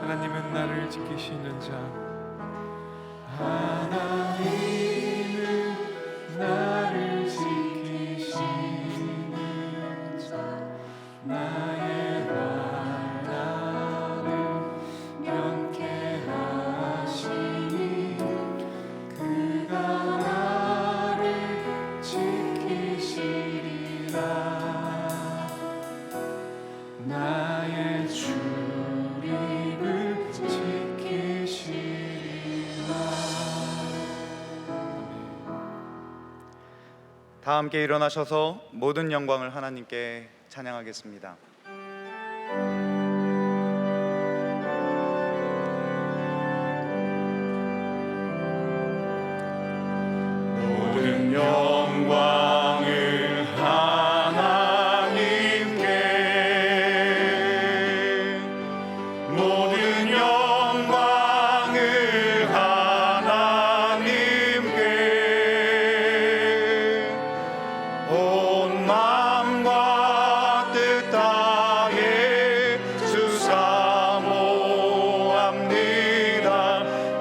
하나님은 나를 지키시는 자. 하나님은 나를 지키시는 자. 나의 나라를 명쾌하시니 그가 나를 지키시리라. 나의 출입을 지키시리라. 다 함께 일어나셔서 모든 영광을 하나님께 찬양하겠습니다. 모든 영광을 하나님께, 모든 영광을 하나님께, 온 마음과 뜻 다해 주 사모합니다.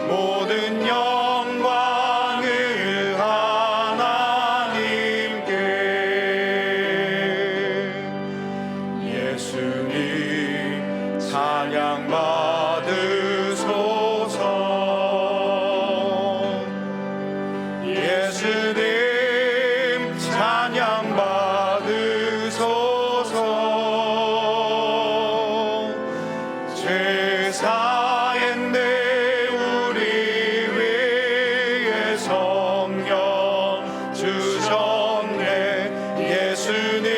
모든 영광을 하나님께. 예수님 찬양 받으소서. 예수님 찬양 받으소서. 죄 사했네 우리 위에 성령 주셨네. 예수님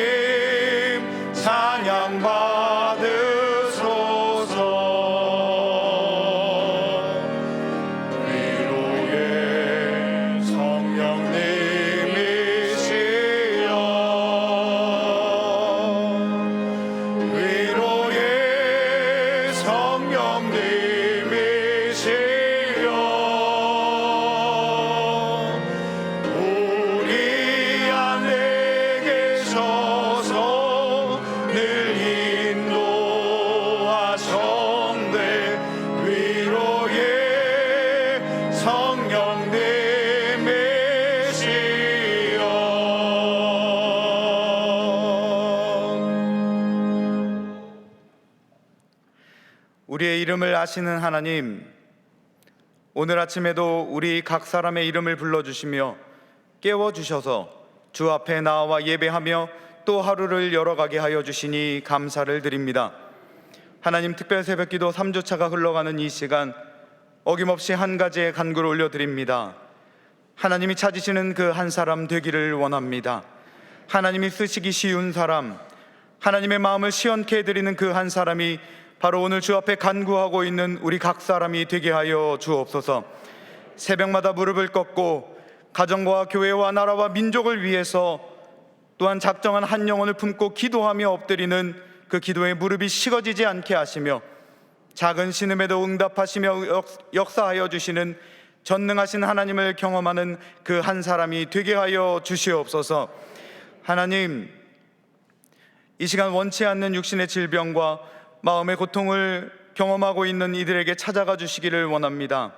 찬양 받으소서. 위로의 성령님이시여, 위로의 성령님이시여, 우리 안에 계셔서 늘 인도하셨네. 위로의 성령님이시여. 우리의 이름을 아시는 하나님, 오늘 아침에도 우리 각 사람의 이름을 불러주시며 깨워주셔서 주 앞에 나와 예배하며 또 하루를 열어가게 하여 주시니 감사를 드립니다. 하나님, 특별 새벽기도 3주차가 흘러가는 이 시간 어김없이 한 가지의 간구를 올려드립니다. 하나님이 찾으시는 그 한 사람 되기를 원합니다. 하나님이 쓰시기 쉬운 사람, 하나님의 마음을 시원케 해드리는 그 한 사람이 바로 오늘 주 앞에 간구하고 있는 우리 각 사람이 되게 하여 주옵소서. 새벽마다 무릎을 꺾고 가정과 교회와 나라와 민족을 위해서 또한 작정한 한 영혼을 품고 기도하며 엎드리는 그 기도의 무릎이 식어지지 않게 하시며 작은 신음에도 응답하시며 역사하여 주시는 전능하신 하나님을 경험하는 그 한 사람이 되게 하여 주시옵소서. 하나님, 이 시간 원치 않는 육신의 질병과 마음의 고통을 경험하고 있는 이들에게 찾아가 주시기를 원합니다.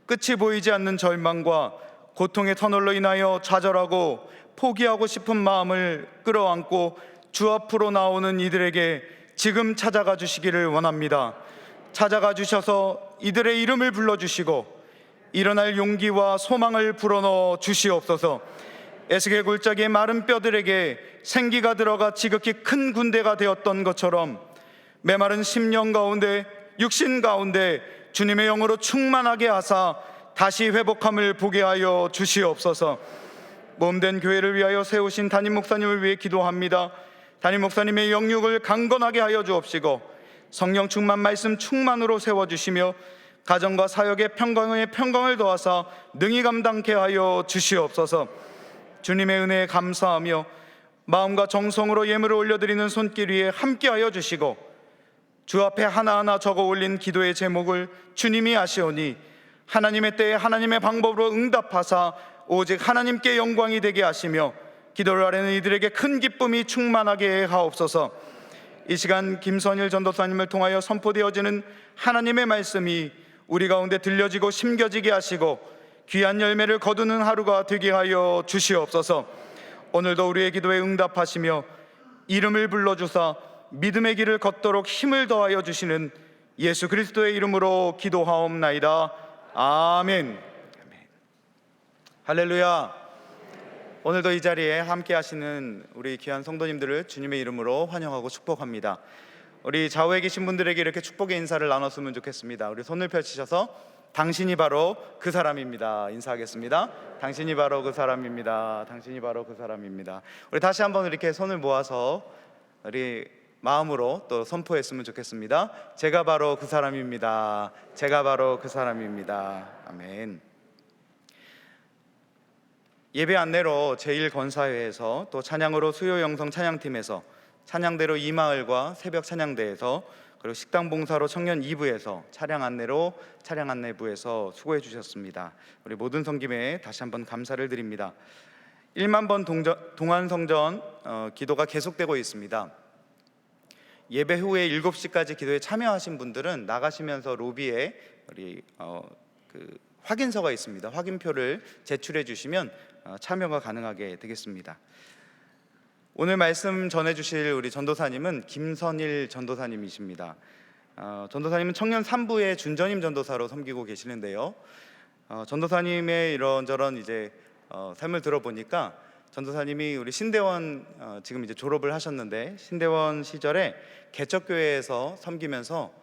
끝이 보이지 않는 절망과 고통의 터널로 인하여 좌절하고 포기하고 싶은 마음을 끌어안고 주 앞으로 나오는 이들에게 지금 찾아가 주시기를 원합니다. 찾아가 주셔서 이들의 이름을 불러주시고 일어날 용기와 소망을 불어넣어 주시옵소서. 에스겔 골짜기의 마른 뼈들에게 생기가 들어가 지극히 큰 군대가 되었던 것처럼 메마른 심령 가운데, 육신 가운데 주님의 영으로 충만하게 하사 다시 회복함을 보게 하여 주시옵소서. 몸된 교회를 위하여 세우신 담임 목사님을 위해 기도합니다. 담임 목사님의 영육을 강건하게 하여 주옵시고 성령 충만, 말씀 충만으로 세워주시며 가정과 사역의 평강을 더하사 능히 감당케 하여 주시옵소서. 주님의 은혜에 감사하며 마음과 정성으로 예물을 올려드리는 손길 위에 함께하여 주시고 주 앞에 하나하나 적어 올린 기도의 제목을 주님이 아시오니 하나님의 때에 하나님의 방법으로 응답하사 오직 하나님께 영광이 되게 하시며 기도를 아뢰는 이들에게 큰 기쁨이 충만하게 하옵소서. 이 시간 김선일 전도사님을 통하여 선포되어지는 하나님의 말씀이 우리 가운데 들려지고 심겨지게 하시고 귀한 열매를 거두는 하루가 되게 하여 주시옵소서. 오늘도 우리의 기도에 응답하시며 이름을 불러주사 믿음의 길을 걷도록 힘을 더하여 주시는 예수 그리스도의 이름으로 기도하옵나이다. 아멘. 할렐루야. 오늘도 이 자리에 함께 하시는 우리 귀한 성도님들을 주님의 이름으로 환영하고 축복합니다. 우리 좌우에 계신 분들에게 이렇게 축복의 인사를 나눴으면 좋겠습니다. 우리 손을 펼치셔서 당신이 바로 그 사람입니다. 인사하겠습니다. 당신이 바로 그 사람입니다. 당신이 바로 그 사람입니다. 우리 다시 한번 이렇게 손을 모아서 우리 마음으로 또 선포했으면 좋겠습니다. 제가 바로 그 사람입니다. 제가 바로 그 사람입니다. 아멘. 예배 안내로 제1권사회에서 또 찬양으로 수요영성 찬양팀에서 찬양대로 이마을과 새벽 찬양대에서 그리고 식당 봉사로 청년 2부에서 차량 안내로 차량 안내부에서 수고해 주셨습니다. 우리 모든 성김에 다시 한번 감사를 드립니다. 1만 번 동안성전 기도가 계속되고 있습니다. 예배 후에 7시까지 기도에 참여하신 분들은 나가시면서 로비에 우리 확인서가 있습니다. 확인표를 제출해 주시면 참여가 가능하게 되겠습니다. 오늘 말씀 전해주실 우리 전도사님은 김선일 전도사님이십니다. 전도사님은 청년 3부의 준전임 전도사로 섬기고 계시는데요. 전도사님의 이런저런 이제 삶을 들어보니까 전도사님이 우리 신대원 지금 이제 졸업을 하셨는데 신대원 시절에 개척교회에서 섬기면서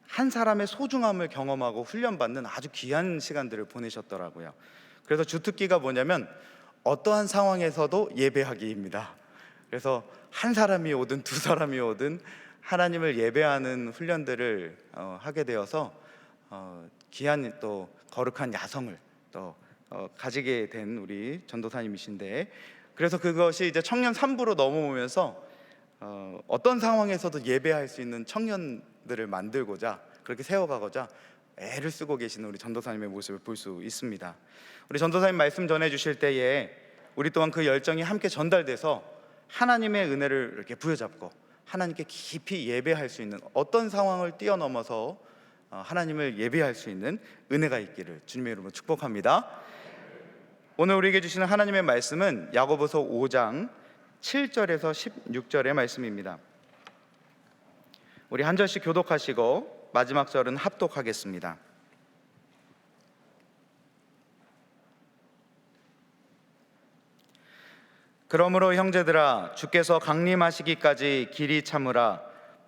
한 사람의 소중함을 경험하고 훈련받는 아주 귀한 시간들을 보내셨더라고요. 그래서 주특기가 뭐냐면 어떠한 상황에서도 예배하기입니다. 그래서 한 사람이 오든 두 사람이 오든 하나님을 예배하는 훈련들을 하게 되어서 귀한 또 거룩한 야성을 또 가지게 된 우리 전도사님이신데, 그래서 그것이 이제 청년 3부로 넘어오면서 어떤 상황에서도 예배할 수 있는 청년들을 만들고자 그렇게 세워가고자 애를 쓰고 계시는 우리 전도사님의 모습을 볼 수 있습니다. 우리 전도사님 말씀 전해주실 때에 우리 또한 그 열정이 함께 전달돼서 하나님의 은혜를 이렇게 부여잡고 하나님께 깊이 예배할 수 있는, 어떤 상황을 뛰어넘어서 하나님을 예배할 수 있는 은혜가 있기를 주님의 이름으로 축복합니다. 오늘 우리에게 주시는 하나님의 말씀은 야고보서 5장 7절에서 16절의 말씀입니다. 우리 한 절씩 교독하시고 마지막 절은 합독하겠습니다. 그러므로 형제들아, 주께서 강림하시기까지 길이 참으라.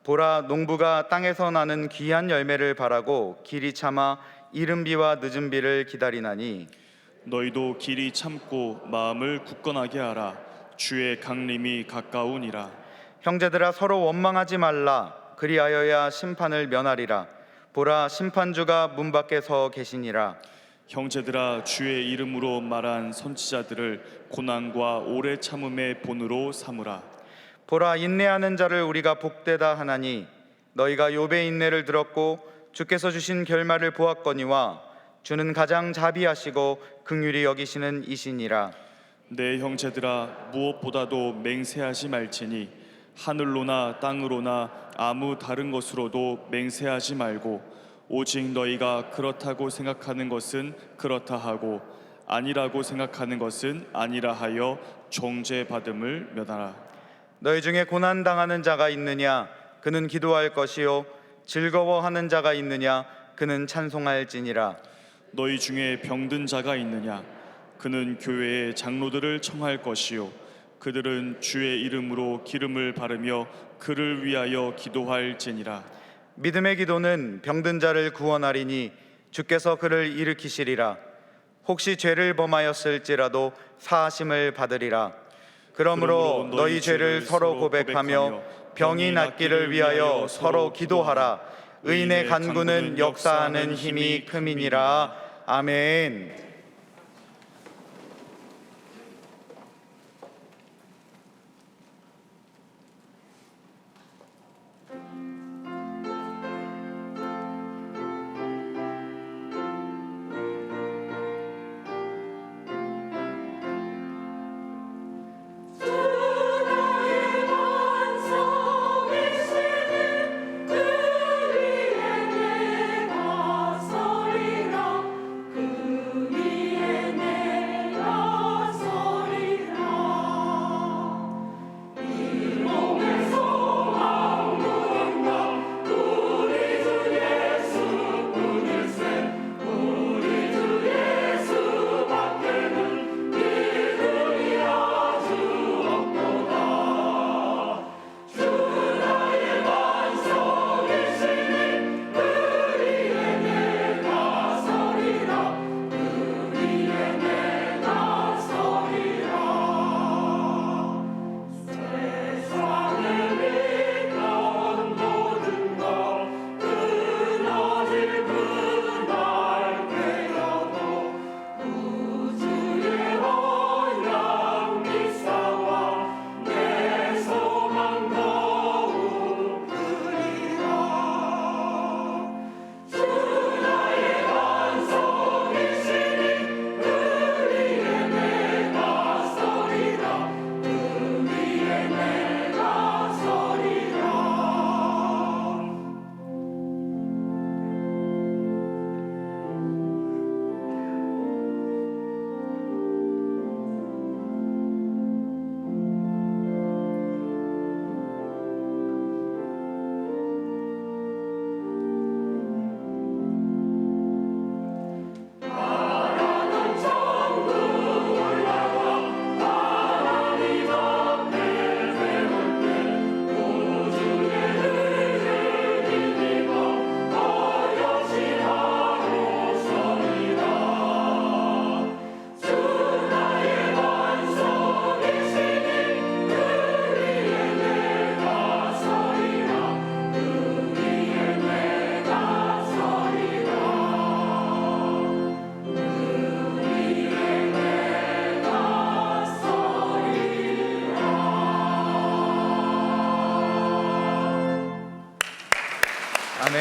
보라, 농부가 땅에서 나는 귀한 열매를 바라고 길이 참아 이른 비와 늦은 비를 기다리나니 너희도 길이 참고 마음을 굳건하게 하라. 주의 강림이 가까우니라. 형제들아, 서로 원망하지 말라. 그리하여야 심판을 면하리라. 보라, 심판주가 문 밖에 서 계시니라. 형제들아, 주의 이름으로 말한 선지자들을 고난과 오래 참음의 본으로 삼으라. 보라, 인내하는 자를 우리가 복되다 하나니 너희가 욥의 인내를 들었고 주께서 주신 결말을 보았거니와 주는 가장 자비하시고 긍휼히 여기시는 이시니라. 내 형제들아, 무엇보다도 맹세하지 말지니 하늘로나 땅으로나 아무 다른 것으로도 맹세하지 말고 오직 너희가 그렇다고 생각하는 것은 그렇다 하고 아니라고 생각하는 것은 아니라 하여 정죄받음을 면하라. 너희 중에 고난 당하는 자가 있느냐? 그는 기도할 것이요. 즐거워하는 자가 있느냐? 그는 찬송할지니라. 너희 중에 병든 자가 있느냐? 그는 교회의 장로들을 청할 것이요. 그들은 주의 이름으로 기름을 바르며 그를 위하여 기도할지니라. 믿음의 기도는 병든 자를 구원하리니 주께서 그를 일으키시리라. 혹시 죄를 범하였을지라도 사하심을 받으리라. 그러므로 너희 죄를 서로 고백하며 병이 낫기를 위하여 서로 기도하라. 의인의 간구는 역사하는 힘이 큼이니라. 아멘.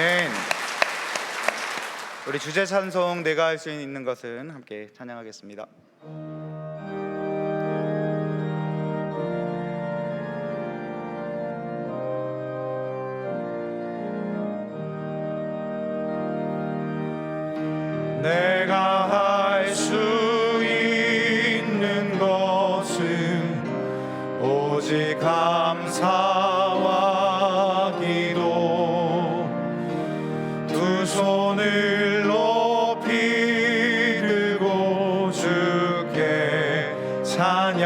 아멘. 우리 주제 찬송 내가 할 수 있는 것은 함께 찬양하겠습니다. 내가 할 수 있는 것은 오직 감사와 기도, 두 손을 높이 들고 주께 찬양하네.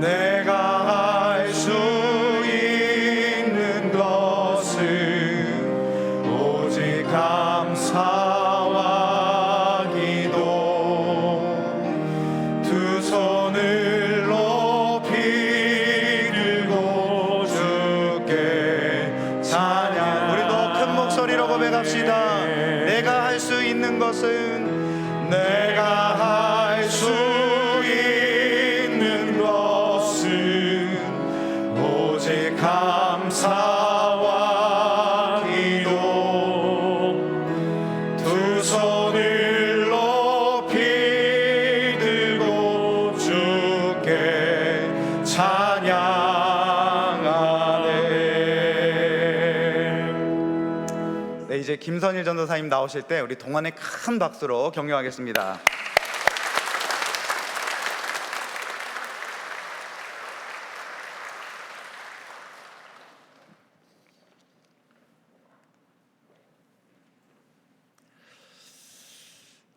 내가 할 수 있는 것은 오직 감사와 기도, 두 손을 높이 들고 주께 찬양. 우리도 큰 목소리로 고백합시다. 내가 할 수 있는 것은, 내가 할 수 있는 것은 오직 감사와 기도, 두 손을 높이 들고 주께 찬양하네. 네, 이제 김선일 전도사님 나오실 때 우리 동안의 큰 박수로 격려하겠습니다.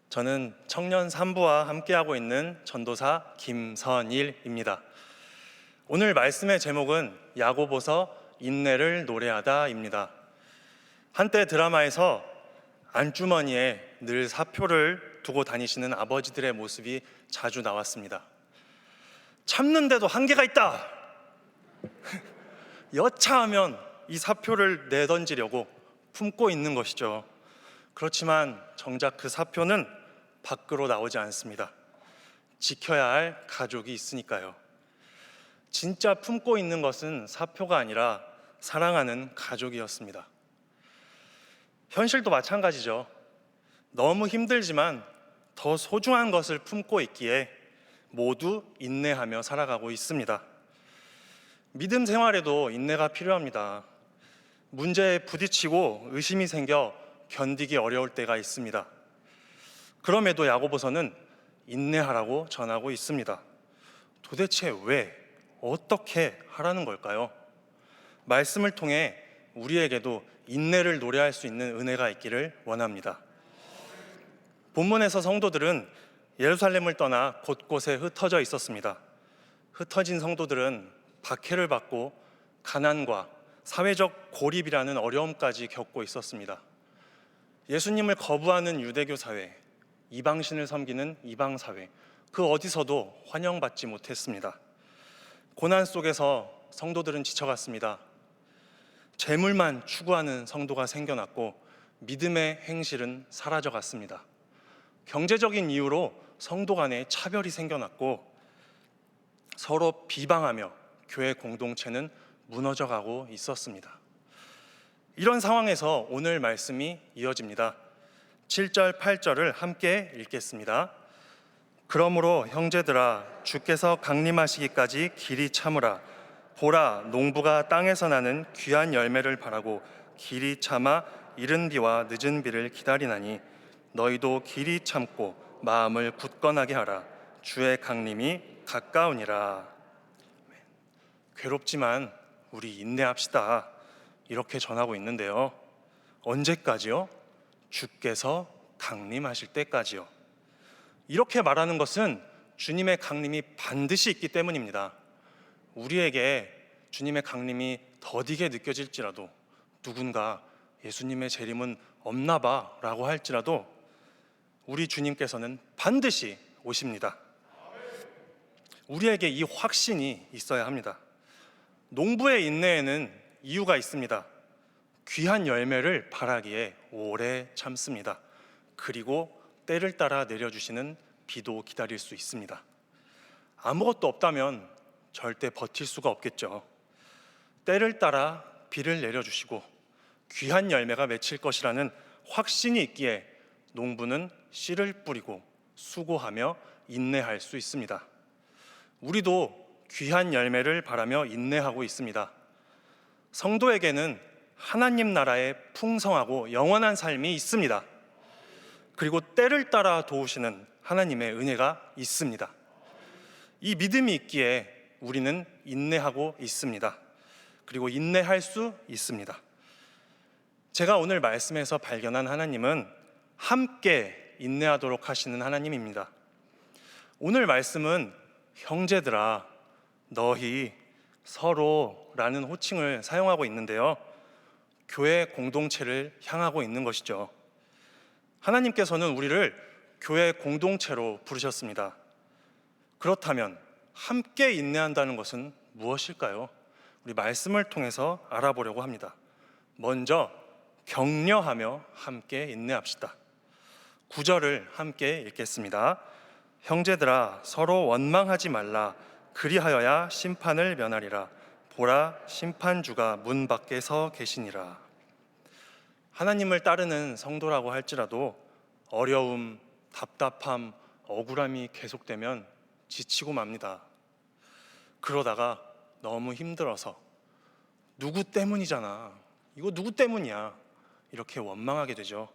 저는 청년 산부와 함께하고 있는 전도사 김선일입니다. 오늘 말씀의 제목은 야고보서 인내를 노래하다입니다. 한때 드라마에서 안주머니에 늘 사표를 두고 다니시는 아버지들의 모습이 자주 나왔습니다. 참는데도 한계가 있다! 여차하면 이 사표를 내던지려고 품고 있는 것이죠. 그렇지만 정작 그 사표는 밖으로 나오지 않습니다. 지켜야 할 가족이 있으니까요. 진짜 품고 있는 것은 사표가 아니라 사랑하는 가족이었습니다. 현실도 마찬가지죠. 너무 힘들지만 더 소중한 것을 품고 있기에 모두 인내하며 살아가고 있습니다. 믿음 생활에도 인내가 필요합니다. 문제에 부딪히고 의심이 생겨 견디기 어려울 때가 있습니다. 그럼에도 야고보서는 인내하라고 전하고 있습니다. 도대체 왜, 어떻게 하라는 걸까요? 말씀을 통해 우리에게도 인내를 노래할 수 있는 은혜가 있기를 원합니다. 본문에서 성도들은 예루살렘을 떠나 곳곳에 흩어져 있었습니다. 흩어진 성도들은 박해를 받고 가난과 사회적 고립이라는 어려움까지 겪고 있었습니다. 예수님을 거부하는 유대교 사회, 이방신을 섬기는 이방 사회, 그 어디서도 환영받지 못했습니다. 고난 속에서 성도들은 지쳐갔습니다. 재물만 추구하는 성도가 생겨났고 믿음의 행실은 사라져갔습니다. 경제적인 이유로 성도 간에 차별이 생겨났고 서로 비방하며 교회 공동체는 무너져가고 있었습니다. 이런 상황에서 오늘 말씀이 이어집니다. 7절, 8절을 함께 읽겠습니다. 그러므로 형제들아, 주께서 강림하시기까지 길이 참으라. 보라, 농부가 땅에서 나는 귀한 열매를 바라고 길이 참아 이른 비와 늦은 비를 기다리나니 너희도 길이 참고 마음을 굳건하게 하라. 주의 강림이 가까우니라. 괴롭지만 우리 인내합시다. 이렇게 전하고 있는데요. 언제까지요? 주께서 강림하실 때까지요. 이렇게 말하는 것은 주님의 강림이 반드시 있기 때문입니다. 우리에게 주님의 강림이 더디게 느껴질지라도, 누군가 예수님의 재림은 없나 봐 라고 할지라도 우리 주님께서는 반드시 오십니다. 우리에게 이 확신이 있어야 합니다. 농부의 인내에는 이유가 있습니다. 귀한 열매를 바라기에 오래 참습니다. 그리고 때를 따라 내려주시는 비도 기다릴 수 있습니다. 아무것도 없다면 절대 버틸 수가 없겠죠. 때를 따라 비를 내려주시고 귀한 열매가 맺힐 것이라는 확신이 있기에 농부는 씨를 뿌리고 수고하며 인내할 수 있습니다. 우리도 귀한 열매를 바라며 인내하고 있습니다. 성도에게는 하나님 나라의 풍성하고 영원한 삶이 있습니다. 그리고 때를 따라 도우시는 하나님의 은혜가 있습니다. 이 믿음이 있기에 우리는 인내하고 있습니다. 그리고 인내할 수 있습니다. 제가 오늘 말씀에서 발견한 하나님은 함께 인내하도록 하시는 하나님입니다. 오늘 말씀은 형제들아 너희 서로라는 호칭을 사용하고 있는데요, 교회 공동체를 향하고 있는 것이죠. 하나님께서는 우리를 교회 공동체로 부르셨습니다. 그렇다면 함께 인내한다는 것은 무엇일까요? 우리 말씀을 통해서 알아보려고 합니다. 먼저 격려하며 함께 인내합시다. 9절을 함께 읽겠습니다. 형제들아 서로 원망하지 말라. 그리하여야 심판을 면하리라. 보라 심판주가 문 밖에 서 계시니라. 하나님을 따르는 성도라고 할지라도 어려움, 답답함, 억울함이 계속되면 지치고 맙니다. 그러다가 너무 힘들어서 누구 때문이잖아, 이거 누구 때문이야, 이렇게 원망하게 되죠.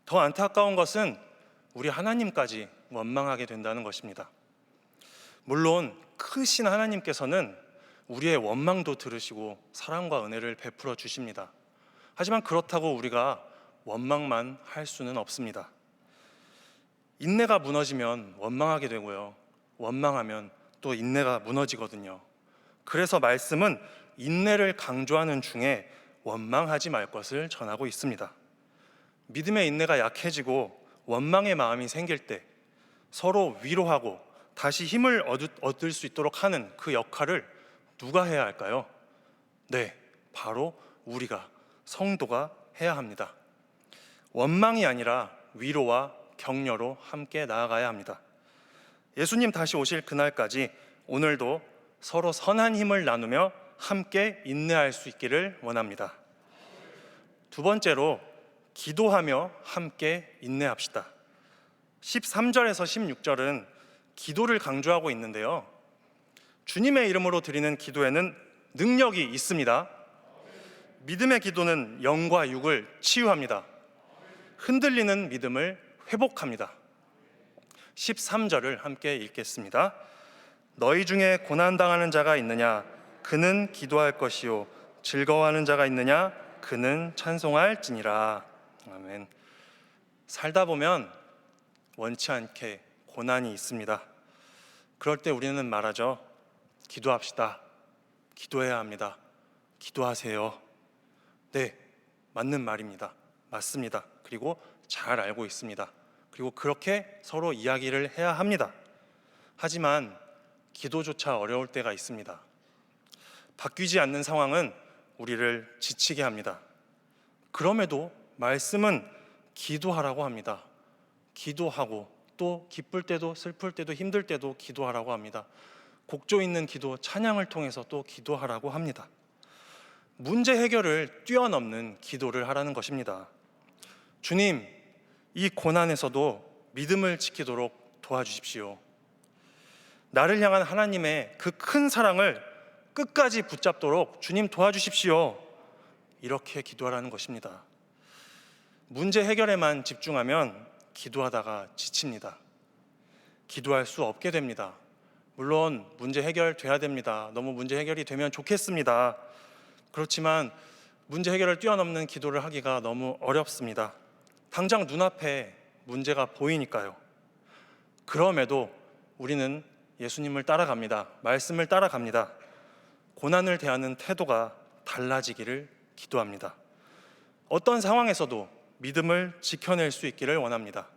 더 안타까운 것은 우리 하나님까지 원망하게 된다는 것입니다. 물론 크신 하나님께서는 우리의 원망도 들으시고 사랑과 은혜를 베풀어 주십니다. 하지만 그렇다고 우리가 원망만 할 수는 없습니다. 인내가 무너지면 원망하게 되고요, 원망하면 또 인내가 무너지거든요. 그래서 말씀은 인내를 강조하는 중에 원망하지 말 것을 전하고 있습니다. 믿음의 인내가 약해지고 원망의 마음이 생길 때 서로 위로하고 다시 힘을 얻을 수 있도록 하는 그 역할을 누가 해야 할까요? 네, 바로 우리가, 성도가 해야 합니다. 원망이 아니라 위로와 격려로 함께 나아가야 합니다. 예수님 다시 오실 그날까지 오늘도 서로 선한 힘을 나누며 함께 인내할 수 있기를 원합니다. 두 번째로 기도하며 함께 인내합시다. 13절에서 16절은 기도를 강조하고 있는데요, 주님의 이름으로 드리는 기도에는 능력이 있습니다. 믿음의 기도는 영과 육을 치유합니다. 흔들리는 믿음을 회복합니다. 13절을 함께 읽겠습니다. 너희 중에 고난당하는 자가 있느냐? 그는 기도할 것이요. 즐거워하는 자가 있느냐? 그는 찬송할지니라. 아멘. 살다 보면 원치 않게 고난이 있습니다. 그럴 때 우리는 말하죠. 기도합시다. 기도해야 합니다. 기도하세요. 네, 맞는 말입니다. 맞습니다. 그리고 잘 알고 있습니다. 그리고 그렇게 서로 이야기를 해야 합니다. 하지만 기도조차 어려울 때가 있습니다. 바뀌지 않는 상황은 우리를 지치게 합니다. 그럼에도 말씀은 기도하라고 합니다. 기도하고 또 기쁠 때도 슬플 때도 힘들 때도 기도하라고 합니다. 곡조 있는 기도, 찬양을 통해서 또 기도하라고 합니다. 문제 해결을 뛰어넘는 기도를 하라는 것입니다. 주님, 이 고난에서도 믿음을 지키도록 도와주십시오. 나를 향한 하나님의 그 큰 사랑을 끝까지 붙잡도록 주님 도와주십시오. 이렇게 기도하라는 것입니다. 문제 해결에만 집중하면 기도하다가 지칩니다. 기도할 수 없게 됩니다. 물론 문제 해결돼야 됩니다. 너무 문제 해결이 되면 좋겠습니다. 그렇지만 문제 해결을 뛰어넘는 기도를 하기가 너무 어렵습니다. 당장 눈앞에 문제가 보이니까요. 그럼에도 우리는 예수님을 따라갑니다. 말씀을 따라갑니다. 고난을 대하는 태도가 달라지기를 기도합니다. 어떤 상황에서도 믿음을 지켜낼 수 있기를 원합니다.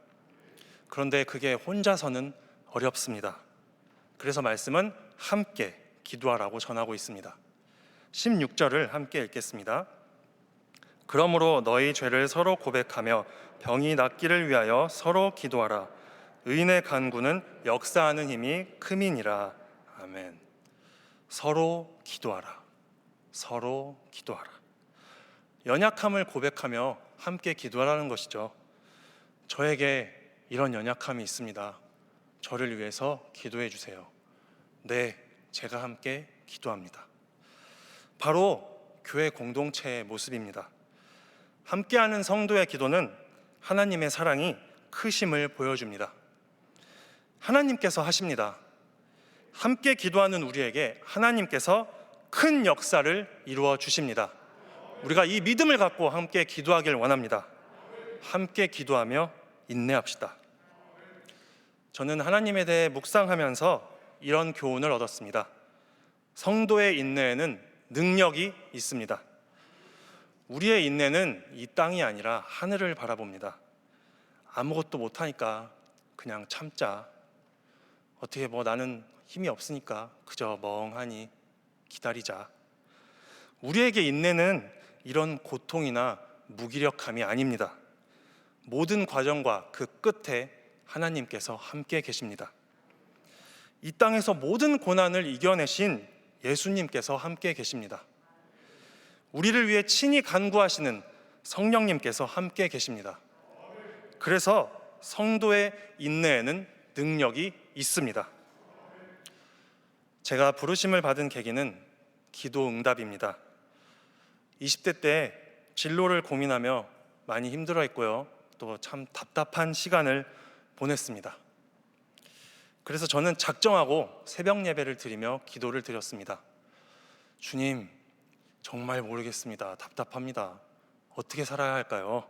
그런데 그게 혼자서는 어렵습니다. 그래서 말씀은 함께 기도하라고 전하고 있습니다. 16절을 함께 읽겠습니다. 그러므로 너희 죄를 서로 고백하며 병이 낫기를 위하여 서로 기도하라. 의인의 간구는 역사하는 힘이 큼이니라. 아멘. 서로 기도하라. 서로 기도하라. 연약함을 고백하며 함께 기도하라는 것이죠. 저에게 이런 연약함이 있습니다. 저를 위해서 기도해 주세요. 네, 제가 함께 기도합니다. 바로 교회 공동체의 모습입니다. 함께하는 성도의 기도는 하나님의 사랑이 크심을 보여줍니다. 하나님께서 하십니다. 함께 기도하는 우리에게 하나님께서 큰 역사를 이루어 주십니다. 우리가 이 믿음을 갖고 함께 기도하길 원합니다. 함께 기도하며 인내합시다. 저는 하나님에 대해 묵상하면서 이런 교훈을 얻었습니다. 성도의 인내에는 능력이 있습니다. 우리의 인내는 이 땅이 아니라 하늘을 바라봅니다. 아무것도 못하니까 그냥 참자. 어떻게 나는 힘이 없으니까 그저 멍하니 기다리자. 우리에게 인내는 이런 고통이나 무기력함이 아닙니다. 모든 과정과 그 끝에 하나님께서 함께 계십니다. 이 땅에서 모든 고난을 이겨내신 예수님께서 함께 계십니다. 우리를 위해 친히 간구하시는 성령님께서 함께 계십니다. 그래서 성도의 인내에는 능력이 있습니다. 제가 부르심을 받은 계기는 기도 응답입니다. 20대 때 진로를 고민하며 많이 힘들어했고요. 또 참 답답한 시간을 보냈습니다. 그래서 저는 작정하고 새벽 예배를 드리며 기도를 드렸습니다. 주님, 정말 모르겠습니다. 답답합니다. 어떻게 살아야 할까요?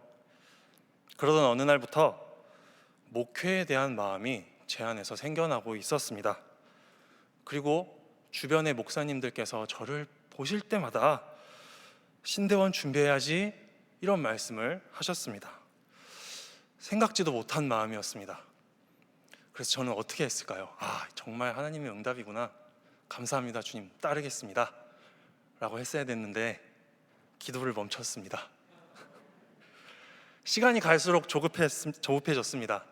그러던 어느 날부터 목회에 대한 마음이 제 안에서 생겨나고 있었습니다. 그리고 주변의 목사님들께서 저를 보실 때마다 신대원 준비해야지 이런 말씀을 하셨습니다. 생각지도 못한 마음이었습니다. 그래서 저는 어떻게 했을까요? 정말 하나님의 응답이구나. 감사합니다, 주님. 따르겠습니다. 라고 했어야 됐는데 기도를 멈췄습니다. 시간이 갈수록 조급해졌습니다.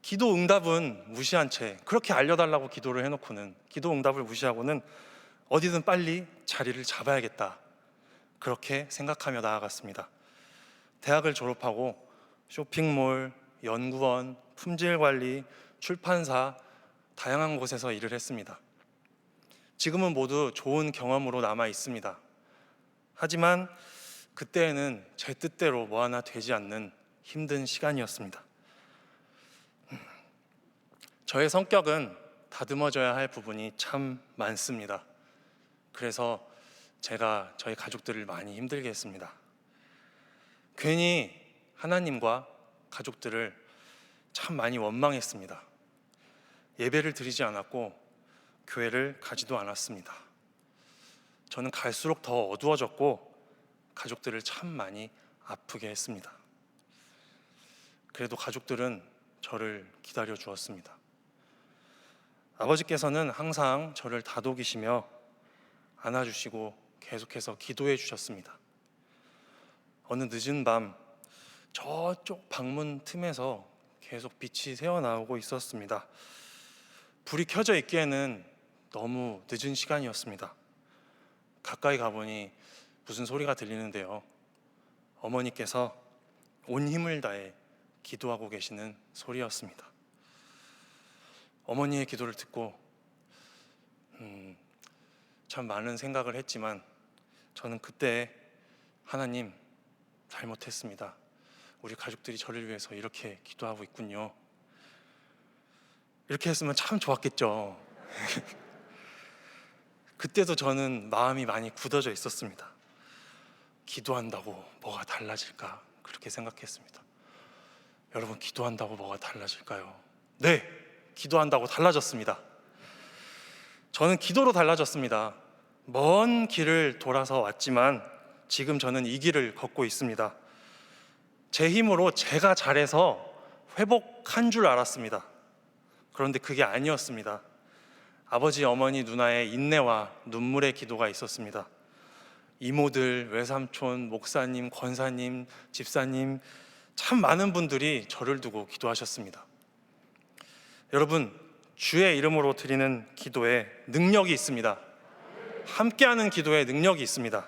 기도 응답은 무시한 채 그렇게 알려달라고 기도를 해놓고는 기도 응답을 무시하고는 어디든 빨리 자리를 잡아야겠다. 그렇게 생각하며 나아갔습니다. 대학을 졸업하고 쇼핑몰, 연구원, 품질관리, 출판사 다양한 곳에서 일을 했습니다. 지금은 모두 좋은 경험으로 남아 있습니다. 하지만 그때에는 제 뜻대로 뭐 하나 되지 않는 힘든 시간이었습니다. 저의 성격은 다듬어져야 할 부분이 참 많습니다. 그래서 제가 저희 가족들을 많이 힘들게 했습니다. 괜히 하나님과 가족들을 참 많이 원망했습니다. 예배를 드리지 않았고 교회를 가지도 않았습니다. 저는 갈수록 더 어두워졌고 가족들을 참 많이 아프게 했습니다. 그래도 가족들은 저를 기다려 주었습니다. 아버지께서는 항상 저를 다독이시며 안아주시고 계속해서 기도해 주셨습니다. 어느 늦은 밤 저쪽 방문 틈에서 계속 빛이 새어나오고 있었습니다. 불이 켜져 있기에는 너무 늦은 시간이었습니다. 가까이 가보니 무슨 소리가 들리는데요. 어머니께서 온 힘을 다해 기도하고 계시는 소리였습니다. 어머니의 기도를 듣고 참 많은 생각을 했지만 저는 그때 하나님, 잘못했습니다. 우리 가족들이 저를 위해서 이렇게 기도하고 있군요. 이렇게 했으면 참 좋았겠죠. 그때도 저는 마음이 많이 굳어져 있었습니다. 기도한다고 뭐가 달라질까 그렇게 생각했습니다. 여러분, 기도한다고 뭐가 달라질까요? 네, 기도한다고 달라졌습니다. 저는 기도로 달라졌습니다. 먼 길을 돌아서 왔지만 지금 저는 이 길을 걷고 있습니다. 제 힘으로 제가 잘해서 회복한 줄 알았습니다. 그런데 그게 아니었습니다. 아버지, 어머니, 누나의 인내와 눈물의 기도가 있었습니다. 이모들, 외삼촌, 목사님, 권사님, 집사님, 참 많은 분들이 저를 두고 기도하셨습니다. 여러분, 주의 이름으로 드리는 기도에 능력이 있습니다. 함께하는 기도의 능력이 있습니다.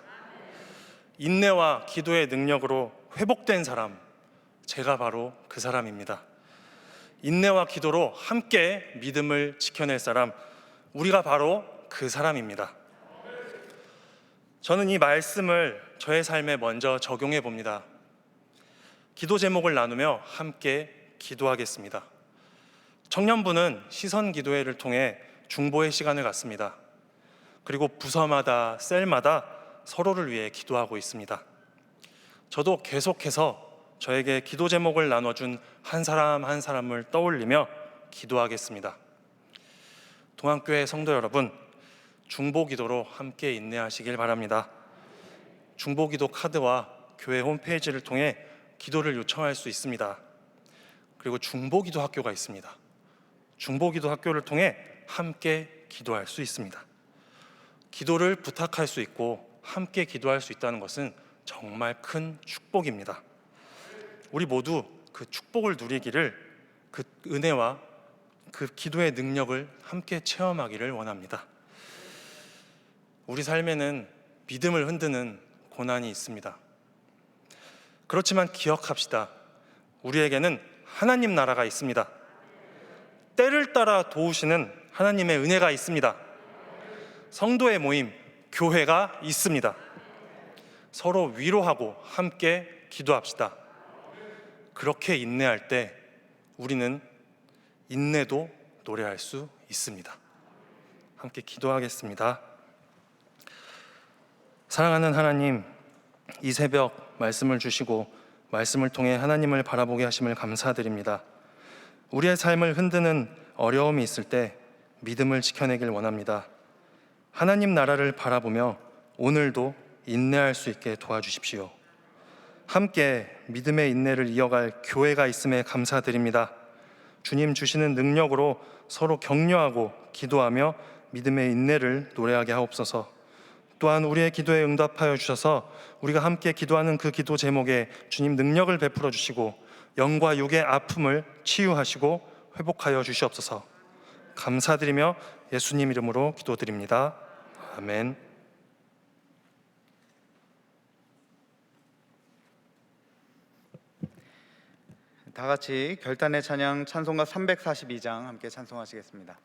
인내와 기도의 능력으로 회복된 사람, 제가 바로 그 사람입니다. 인내와 기도로 함께 믿음을 지켜낼 사람, 우리가 바로 그 사람입니다. 저는 이 말씀을 저의 삶에 먼저 적용해 봅니다. 기도 제목을 나누며 함께 기도하겠습니다. 청년부는 시선 기도회를 통해 중보의 시간을 갖습니다. 그리고 부서마다 셀마다 서로를 위해 기도하고 있습니다. 저도 계속해서 저에게 기도 제목을 나눠준 한 사람 한 사람을 떠올리며 기도하겠습니다. 동안교회 성도 여러분, 중보기도로 함께 인내하시길 바랍니다. 중보기도 카드와 교회 홈페이지를 통해 기도를 요청할 수 있습니다. 그리고 중보기도 학교가 있습니다. 중보기도 학교를 통해 함께 기도할 수 있습니다. 기도를 부탁할 수 있고 함께 기도할 수 있다는 것은 정말 큰 축복입니다. 우리 모두 그 축복을 누리기를, 그 은혜와 그 기도의 능력을 함께 체험하기를 원합니다. 우리 삶에는 믿음을 흔드는 고난이 있습니다. 그렇지만 기억합시다. 우리에게는 하나님 나라가 있습니다. 때를 따라 도우시는 하나님의 은혜가 있습니다. 성도의 모임, 교회가 있습니다. 서로 위로하고 함께 기도합시다. 그렇게 인내할 때 우리는 인내도 노래할 수 있습니다. 함께 기도하겠습니다. 사랑하는 하나님, 이 새벽 말씀을 주시고 말씀을 통해 하나님을 바라보게 하심을 감사드립니다. 우리의 삶을 흔드는 어려움이 있을 때 믿음을 지켜내길 원합니다. 하나님 나라를 바라보며 오늘도 인내할 수 있게 도와주십시오. 함께 믿음의 인내를 이어갈 교회가 있음에 감사드립니다. 주님 주시는 능력으로 서로 격려하고 기도하며 믿음의 인내를 노래하게 하옵소서. 또한 우리의 기도에 응답하여 주셔서 우리가 함께 기도하는 그 기도 제목에 주님 능력을 베풀어 주시고 영과 육의 아픔을 치유하시고 회복하여 주시옵소서. 감사드리며 예수님 이름으로 기도드립니다. 아멘. 다 같이 결단의 찬양 찬송가 342장 함께 찬송하시겠습니다.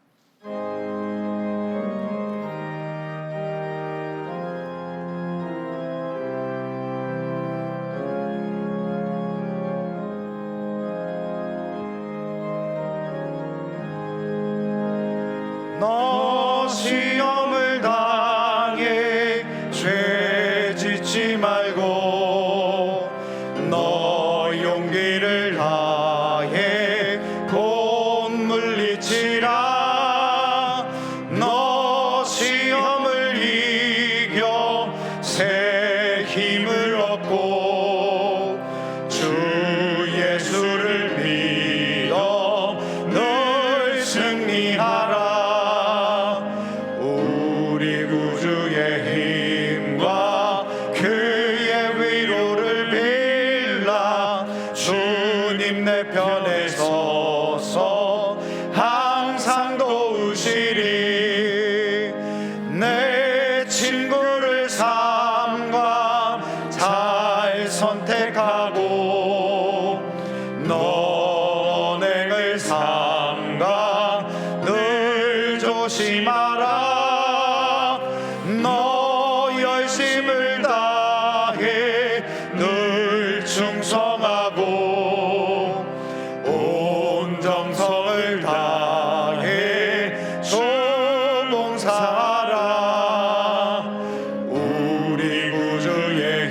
너 시험을 당해 죄 짓지 말고 너 용기를 다해 곧 물리치라. 너 시험을 이겨 새 힘을 얻고 주 예수를 믿어 늘 승리하라. 우리 구주의 힘과 그의 위로를 빌라. 주님 내 편에 서서 항상 도우시리. 내 친구를 삼가 잘 선택하고 너 언행을 삼가 늘 조심하라. 너 열심을 다해 늘 충성하고 온 정성을 다해 조봉사하라. 우리 구주의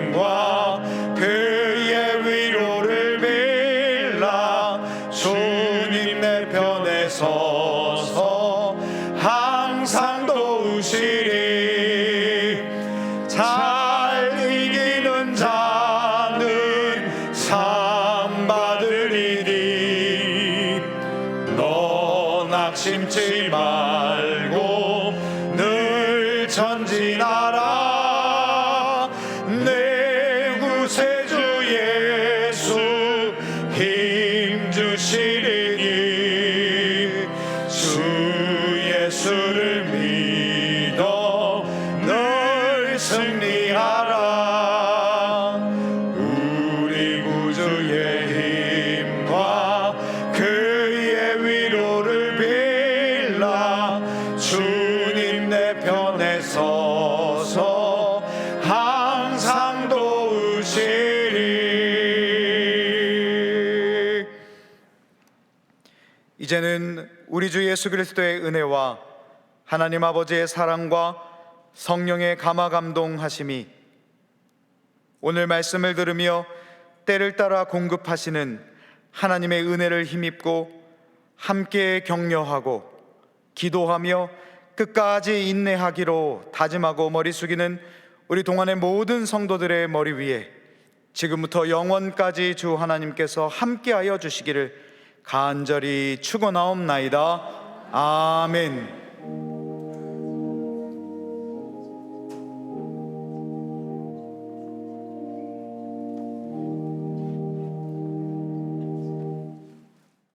힘과 그의 위로를 빌라. 주님 내 편에 서서 항상 도우시리. 잘 이기는 자는 상 받으리니. 너 낙심치 말고 늘 전진하라. 내 구세주 예수 힘 주시리니. 주 예수를 믿어 승리하라. 우리 구주의 힘과 그의 위로를 빌라. 주님 내 편에 서서 항상 도우시리. 이제는 우리 주 예수 그리스도의 은혜와 하나님 아버지의 사랑과 성령의 감화 감동하심이 오늘 말씀을 들으며 때를 따라 공급하시는 하나님의 은혜를 힘입고 함께 격려하고 기도하며 끝까지 인내하기로 다짐하고 머리 숙이는 우리 동안의 모든 성도들의 머리 위에 지금부터 영원까지 주 하나님께서 함께하여 주시기를 간절히 축원하옵나이다. 아멘.